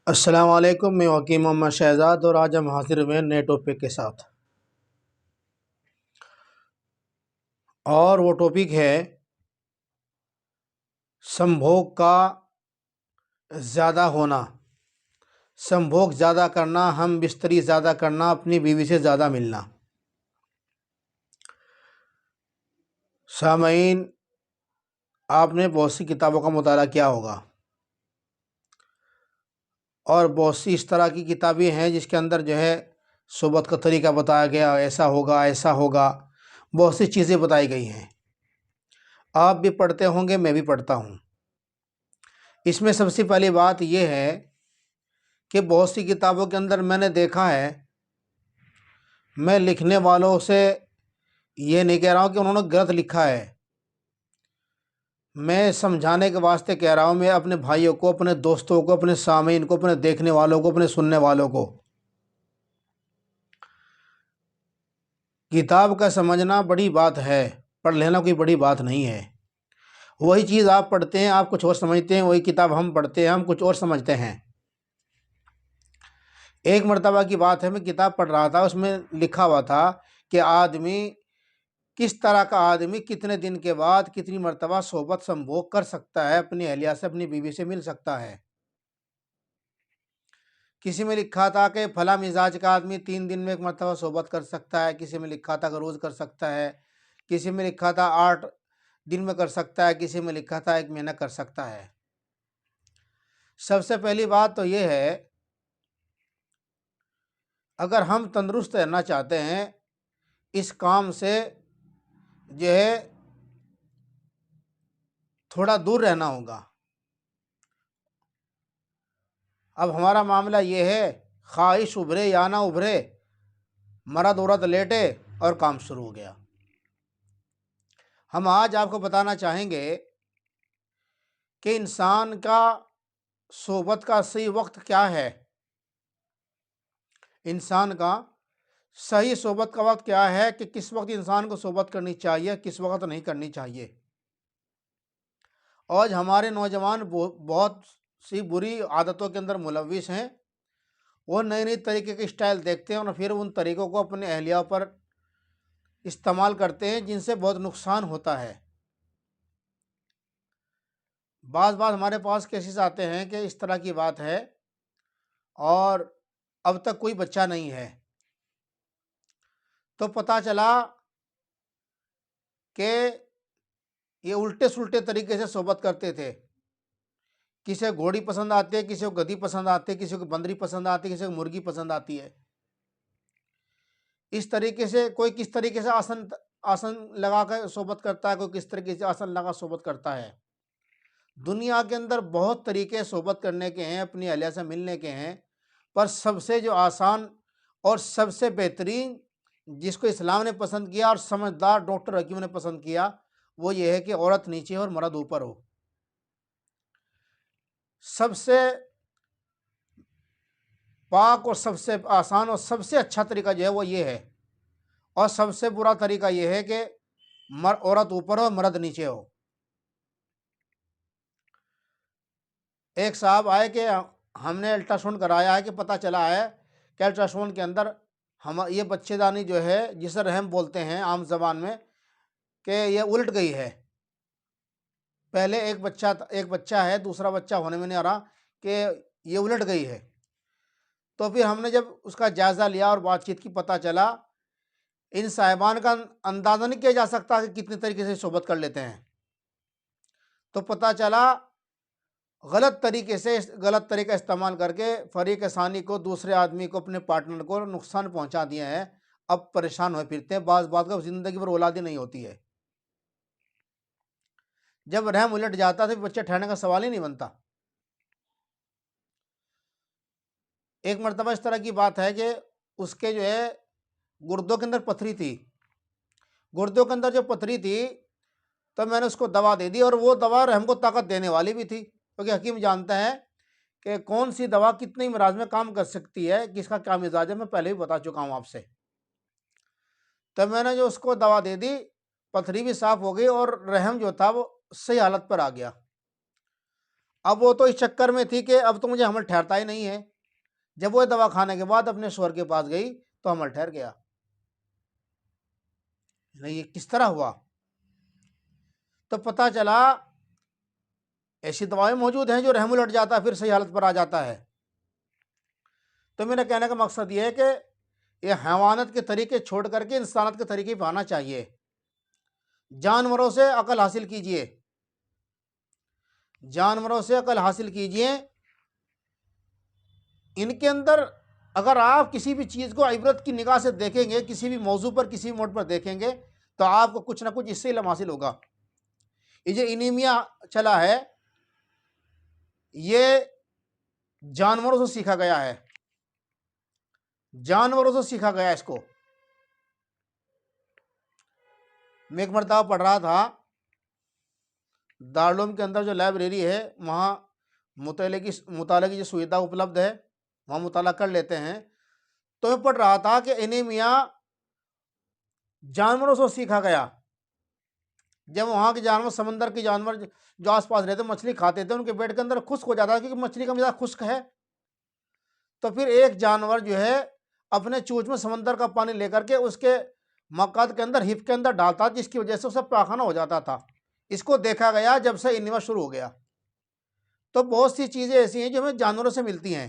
अस्सलाम वालेकुम। मैं वकीम मोहम्मद शहजाद और आज हम हाजिर हुए हैं नए टॉपिक के साथ। और वो टॉपिक है संभोग का ज़्यादा होना, संभोग ज़्यादा करना, हम बिस्तरी ज़्यादा करना, अपनी बीवी से ज़्यादा मिलना। सामईन, आपने बहुत सी किताबों का मुताला किया होगा और बहुत सी इस तरह की किताबें हैं जिसके अंदर जो है सोबत का तरीका बताया गया, ऐसा होगा ऐसा होगा, बहुत सी चीज़ें बताई गई हैं। आप भी पढ़ते होंगे, मैं भी पढ़ता हूँ। इसमें सबसे पहली बात यह है कि बहुत सी किताबों के अंदर मैंने देखा है, मैं लिखने वालों से ये नहीं कह रहा हूँ कि उन्होंने गलत लिखा है, मैं समझाने के वास्ते कह रहा हूँ। मैं अपने भाइयों को, अपने दोस्तों को, अपने सामीन को, अपने देखने वालों को, अपने सुनने वालों को, किताब का समझना बड़ी बात है, पढ़ लेना कोई बड़ी बात नहीं है। वही चीज़ आप पढ़ते हैं, आप कुछ और समझते हैं, वही किताब हम पढ़ते हैं, हम कुछ और समझते हैं। एक मर्तबा की बात है, मैं किताब पढ़ रहा था, उसमें लिखा हुआ था कि आदमी, किस तरह का आदमी कितने दिन के बाद कितनी मर्तबा सोबत संभोग कर सकता है, अपनी अहलिया से, अपनी बीवी से मिल सकता है। किसी में लिखा था कि फला मिजाज का आदमी 3 दिन में एक मर्तबा सोबत कर सकता है, किसी में लिखा था कि रोज़ कर सकता है, किसी में लिखा था 8 दिन में कर सकता है, किसी में लिखा था 1 महीना कर सकता है। सबसे पहली बात तो ये है, अगर हम तंदुरुस्त रहना चाहते हैं, इस काम से जो है थोड़ा दूर रहना होगा। अब हमारा मामला ये है, ख्वाहिश उभरे या ना उभरे, मर्द औरत लेटे और काम शुरू हो गया। हम आज आपको बताना चाहेंगे कि इंसान का सोबत का सही वक्त क्या है, इंसान का सही सोबत का वक्त क्या है, कि किस वक्त इंसान को सोबत करनी चाहिए, किस वक्त नहीं करनी चाहिए। आज हमारे नौजवान बहुत सी बुरी आदतों के अंदर मुलविस हैं। वो नए नए तरीके के स्टाइल देखते हैं और फिर उन तरीक़ों को अपने अहलिया पर इस्तेमाल करते हैं, जिनसे बहुत नुकसान होता है। बाज़ हमारे पास केसेस आते हैं कि इस तरह की बात है और अब तक कोई बच्चा नहीं है, तो पता चला कि ये उल्टे सुल्टे तरीके से सोबत करते थे। किसी को घोड़ी पसंद आती है, किसी को गधी पसंद आती है, किसी को बंदरी पसंद आती है, किसी को मुर्गी पसंद आती है। इस तरीके से कोई किस तरीके से आसन आसन लगा कर सोबत करता है, कोई किस तरीके से आसन लगा सोबत करता है। दुनिया के अंदर बहुत तरीके सोबत करने के हैं, अपनी अहलिया से मिलने के हैं, पर सबसे जो आसान और सबसे बेहतरीन, जिसको इस्लाम ने पसंद किया और समझदार डॉक्टर हकीम ने पसंद किया, वो ये है कि औरत नीचे और मर्द ऊपर हो। सबसे पाक और सबसे आसान और सबसे अच्छा तरीका जो है वो ये है, और सबसे बुरा तरीका ये है कि औरत ऊपर हो, मर्द नीचे हो। एक साहब आए कि हमने अल्ट्रासाउंड कराया है, कि पता चला है कि अल्ट्रासाउंड के अंदर हम ये बच्चेदानी जो है, जिसे रहम बोलते हैं आम जबान में, कि ये उलट गई है। पहले एक बच्चा है, दूसरा बच्चा होने में नहीं आ रहा, कि ये उलट गई है। तो फिर हमने जब उसका जायज़ा लिया और बातचीत की, पता चला इन साहिबान का अंदाज़ा नहीं किया जा सकता कि कितने तरीके से सोबत कर लेते हैं। तो पता चला गलत तरीके से, गलत तरीका इस्तेमाल करके फरीक सानी को, दूसरे आदमी को, अपने पार्टनर को नुकसान पहुंचा दिया है। अब परेशान हो फिरते हैं, बात बात का जिंदगी भर औलादी नहीं होती है। जब रहम उलट जाता है तो बच्चे ठहरने का सवाल ही नहीं बनता। एक मरतबा इस तरह की बात है कि उसके जो है गुर्दों के अंदर पथरी थी। गुर्दों के अंदर जो पथरी थी, तो मैंने उसको दवा दे दी, और वो दवा रहम को ताकत देने वाली भी थी, क्योंकि हकीम जानता है कि कौन सी दवा कितनी मिराज में काम कर सकती है, किसका क्या मिजाज है, मैं पहले भी बता चुका हूँ आपसे। तो मैंने जो उसको दवा दे दी, पथरी भी साफ हो गई और रहम जो था वो सही हालत पर आ गया। अब वो तो इस चक्कर में थी कि अब तो मुझे हमल ठहरता ही नहीं है। जब वो दवा खाने के बाद अपने शोहर के पास गई तो हमल ठहर गया। नहीं, ये किस तरह हुआ? तो पता चला ऐसी दवाएं मौजूद हैं जो रहम उलट जाता है, फिर सही हालत पर आ जाता है। तो मेरा कहने का मकसद ये है कि ये हैवानत के तरीके छोड़ करके इंसानियत के तरीके पे आना चाहिए। जानवरों से अकल हासिल कीजिए, जानवरों से अकल हासिल कीजिए। इनके अंदर अगर आप किसी भी चीज़ को इबरत की निगाह से देखेंगे, किसी भी मौजू पर, किसी भी मोड पर देखेंगे, तो आपको कुछ ना कुछ इससे इल्म हासिल होगा। ये जो इनीमिया चला है, ये जानवरों से सीखा गया है, जानवरों से सीखा गया इसको। मैं एक मरतबा पढ़ रहा था, दारुल के अंदर जो लाइब्रेरी है वहाँ मुताले की जो सुविधा उपलब्ध है, वहाँ मुताला कर लेते हैं। तो मैं पढ़ रहा था कि एनीमिया जानवरों से सीखा गया। जब वहाँ के जानवर, समंदर के जानवर जो आसपास रहते, मछली खाते थे, उनके पेट के अंदर खुश्क हो जाता था क्योंकि मछली का मिजाज खुश्क है। तो फिर एक जानवर जो है अपने चूंच में समंदर का पानी लेकर के उसके मकाद के अंदर, हिप के अंदर डालता, जिसकी वजह से उसका पाखाना हो जाता था। इसको देखा गया जब से एनीमिया शुरू हो गया। तो बहुत सी चीज़ें ऐसी हैं जो हमें जानवरों से मिलती हैं।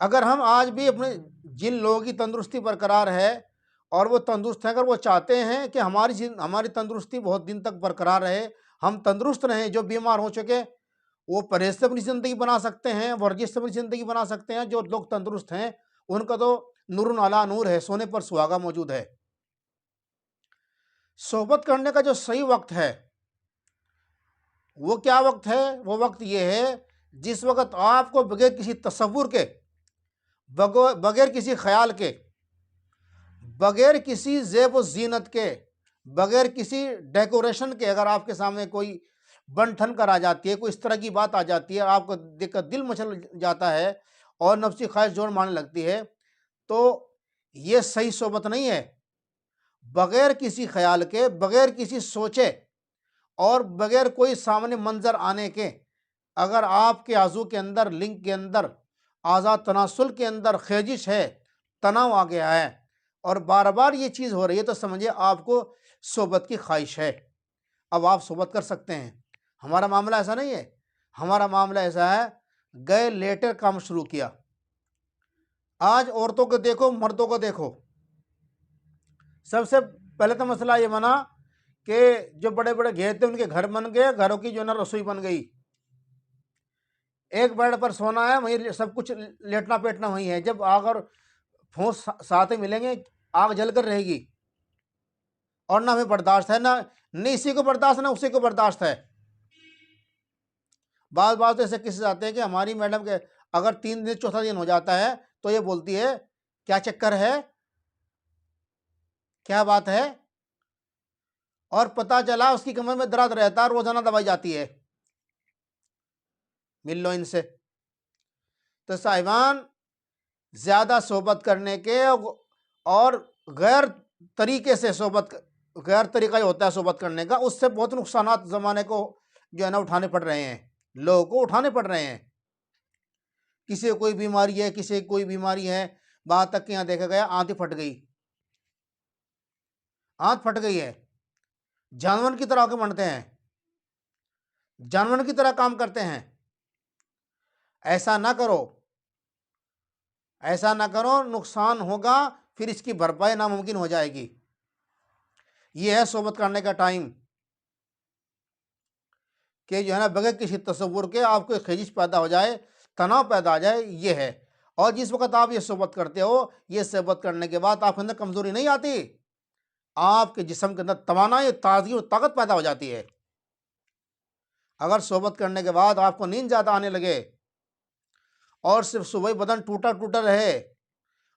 अगर हम आज भी अपने, जिन लोगों की तंदुरुस्ती बरकरार है और वो तंदुरुस्त हैं, अगर वो चाहते हैं कि हमारी तंदुरुस्ती बहुत दिन तक बरकरार रहे, हम तंदुरुस्त रहें, जो बीमार हो चुके वो परहेज से अपनी ज़िंदगी बना सकते हैं, वर्जिश से अपनी ज़िंदगी बना सकते हैं। जो लोग तंदुरुस्त हैं उनका तो नूरुन अला नूर है, सोने पर सुहागा मौजूद है। सोहबत करने का जो सही वक्त है वो क्या वक्त है? वो वक्त ये है जिस वक्त आपको बगैर किसी तसव्वुर के, बगैर किसी ख्याल के, बगैर किसी ज़ेब व ज़ीनत के, बगैर किसी डेकोरेशन के, अगर आपके सामने कोई बन-ठन कर आ जाती है, कोई इस तरह की बात आ जाती है, आपको देखकर दिल मचल जाता है और नफ्सी ख्वाहिश जोर मारने लगती है, तो ये सही सोबत नहीं है। बगैर किसी ख्याल के, बगैर किसी सोचे और बगैर कोई सामने मंजर आने के, अगर आपके आज़ू के अंदर, लिंग के अंदर, आज़ाद तनासुल के अंदर खेजिश है, तनाव आ गया है और बार बार ये चीज़ हो रही है, तो समझिए आपको सोबत की ख्वाहिश है। अब आप सोबत कर सकते हैं। हमारा मामला ऐसा नहीं है। हमारा मामला ऐसा है, गए लेटर काम शुरू किया। आज औरतों को देखो, मर्दों को देखो, सबसे पहले तो मसला ये बना कि जो बड़े बड़े घेर थे उनके घर बन गए, घरों की जो है ना रसोई बन गई। एक बेड पर सोना है, वहीं सब कुछ लेटना पेटना वहीं है। जब आग और फूंस साथ ही मिलेंगे, आग जलकर रहेगी और ना हमें बर्दाश्त है, ना इसी को बर्दाश्त, ना उसी को बर्दाश्त है। बात बात ऐसे किस्से आते हैं कि हमारी मैडम के अगर 3 दिन, चौथा दिन हो जाता है तो ये बोलती है क्या चक्कर है, क्या बात है, और पता चला उसकी कमर में दर्द रहता है, रोजाना दवाई जाती है। मिल लो इनसे। तो साहिबान, ज्यादा सोबत करने के और गैर तरीके से सोबत, गैर तरीका जो होता है सोबत करने का, उससे बहुत नुकसान जमाने को जो है ना उठाने पड़ रहे हैं, लोगों को उठाने पड़ रहे हैं। किसी को कोई बीमारी है, किसी को कोई बीमारी है, वहां तक यहाँ देखा गया आंत ही फट गई, आंत फट गई है। जानवर की तरह के बनते हैं, जानवर की तरह काम करते हैं। ऐसा ना करो, ऐसा ना करो, नुकसान होगा, फिर इसकी भरपाई नामुमकिन हो जाएगी। ये है सोबत करने का टाइम कि जो है ना बगैर किसी तसव्वुर के आपको खिजिश पैदा हो जाए, तनाव पैदा आ जाए, ये है। और जिस वक्त आप ये सोबत करते हो, ये सोबत करने के बाद आपके अंदर कमजोरी नहीं आती, आपके जिस्म के अंदर तवानाई, ताजगी और ताकत पैदा हो जाती है। अगर सोबत करने के बाद आपको नींद ज़्यादा आने लगे और सिर्फ सुबह बदन टूटा टूटा रहे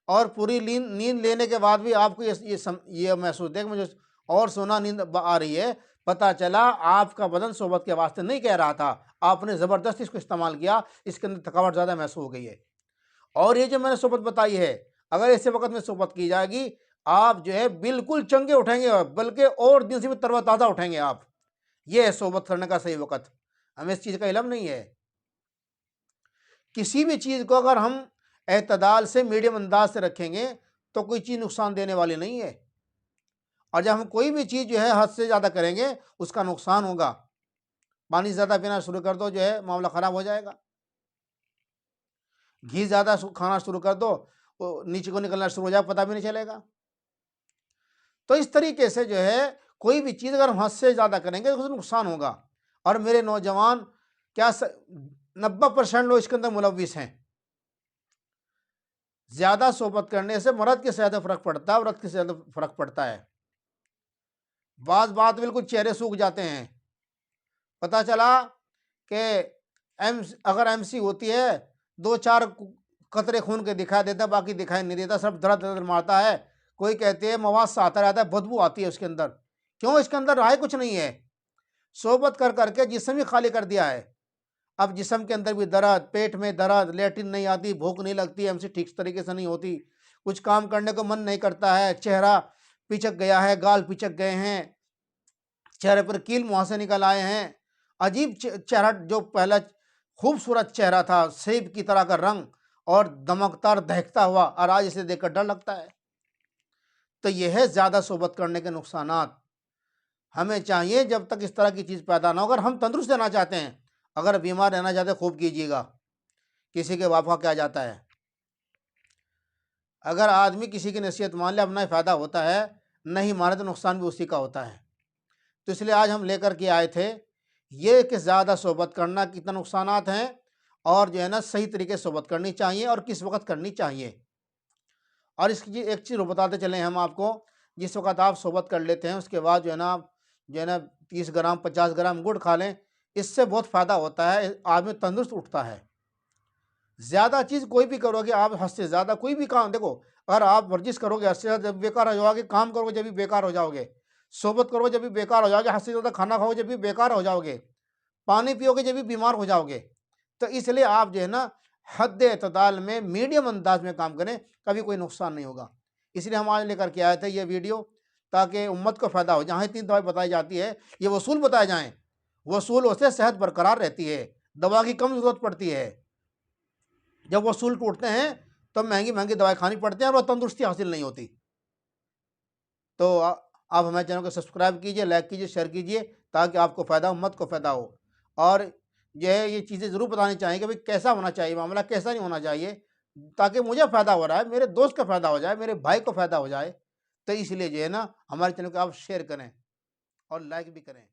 और पूरी नींद लेने के बाद भी आपको ये महसूस है कि मुझे और सोना नींद आ रही है, पता चला आपका बदन सोबत के वास्ते नहीं कह रहा था, आपने ज़बरदस्ती इसको इस्तेमाल किया, इसके अंदर थकावट ज़्यादा महसूस हो गई है। और ये जो मैंने सोबत बताई है, अगर ऐसे वक्त में सोबत की जाएगी, आप जो है बिल्कुल चंगे उठेंगे, बल्कि और दिन से भी तरोताज़ा उठेंगे आप। ये है सोबत करने का सही वक्त। हमें इस चीज़ का इल्म नहीं है। किसी भी चीज़ को अगर हम एतदाल से, मीडियम अंदाज से रखेंगे तो कोई चीज़ नुकसान देने वाली नहीं है। और जब हम कोई भी चीज़ जो है हद से ज़्यादा करेंगे उसका नुकसान होगा। पानी ज़्यादा पीना शुरू कर दो, जो है मामला ख़राब हो जाएगा। घी ज़्यादा खाना शुरू कर दो, वो नीचे को निकलना शुरू हो जाएगा, पता भी नहीं चलेगा। तो इस तरीके से जो है कोई भी चीज़ अगर हम हद से ज़्यादा करेंगे तो उससे नुकसान होगा। और मेरे नौजवान क्या 90% लोग इसके अंदर मुलविस हैं। ज़्यादा सोबत करने से मर्द के सेहत पर फ़र्क पड़ता है, औरत के सेहत पर फ़र्क पड़ता है। बात बिल्कुल चेहरे सूख जाते हैं। पता चला कि अगर एमसी होती है, 2-4 कतरे खून के दिखा देता, बाकी दिखाई नहीं देता, सब दर्द मारता है। कोई कहते हैं मवाद सा आता रहता है, बदबू आती है उसके अंदर। क्यों? इसके अंदर राय कुछ नहीं है। सोबत कर करके जिस्म ही खाली कर दिया है। अब जिस्म के अंदर भी दर्द, पेट में दर्द, लेटिन नहीं आती, भूख नहीं लगती, एमसी ठीक तरीके से नहीं होती, कुछ काम करने को मन नहीं करता है, चेहरा पिचक गया है, गाल पिचक गए हैं, चेहरे पर कील मुहासे निकल आए हैं, अजीब चेहरा, जो पहला खूबसूरत चेहरा था, सेब की तरह का रंग और दमकदार दहकता हुआ, और आज इसे देखकर डर लगता है। तो यह है ज़्यादा सोबत करने के नुकसानात। हमें चाहिए जब तक इस तरह की चीज़ पैदा ना हो, अगर हम तंदुरुस्त रहना चाहते हैं, अगर बीमार रहना चाहते हैं, खूब कीजिएगा। किसी के बाप का क्या जाता है। अगर आदमी किसी की नसीहत मान ले, अपना ही फ़ायदा होता है, नहीं माने तो नुकसान भी उसी का होता है। तो इसलिए आज हम लेकर के आए थे ये कि ज़्यादा सोबत करना कितना नुकसानात हैं, और जो है ना सही तरीके से सोबत करनी चाहिए और किस वक्त करनी चाहिए। और इसकी एक चीज़ बताते चले हम आपको, जिस वक्त आप सोबत कर लेते हैं उसके बाद जो है ना 30 ग्राम 50 ग्राम गुड़ खा लें, इससे बहुत फ़ायदा होता है, आदमी तंदुरुस्त उठता है। ज़्यादा चीज़ कोई भी करोगे आप, हद से ज़्यादा कोई भी काम, देखो अगर आप वर्जिश करोगे हद से ज़्यादा जब बेकार हो जाओगे, काम करोगे जब भी बेकार हो जाओगे, सोबत करोगे जब भी बेकार हो जाओगे, हद से ज़्यादा खाना खाओगे जब भी बेकार हो जाओगे, पानी पियोगे जब भी बीमार हो जाओगे। तो इसलिए आप जो है ना हद एतदाल में, मीडियम अंदाज में काम करें, कभी कोई नुकसान नहीं होगा। इसलिए हम आज लेकर के आए थे ये वीडियो, ताकि उम्मत को फ़ायदा हो। जहाँ इतनी दवाई बताई जाती है ये वसूल बताए जाएँ, वसूल से सेहत बरकरार रहती है, दवा की कम ज़रूरत पड़ती है। जब वसूल टूटते हैं तो महंगी महंगी दवाई खानी पड़ती है और तंदुरुस्ती हासिल नहीं होती। तो आप हमारे चैनल को सब्सक्राइब कीजिए, लाइक कीजिए, शेयर कीजिए, ताकि आपको फ़ायदा, उम्मत को फ़ायदा हो। और जो है ये चीज़ें ज़रूर बतानी चाहिए कि भाई कैसा होना चाहिए मामला, कैसा नहीं होना चाहिए, ताकि मुझे फ़ायदा हो रहा है, मेरे दोस्त का फ़ायदा हो जाए, मेरे भाई को फ़ायदा हो जाए। तो इसलिए जो है ना हमारे चैनल को आप शेयर करें और लाइक भी करें।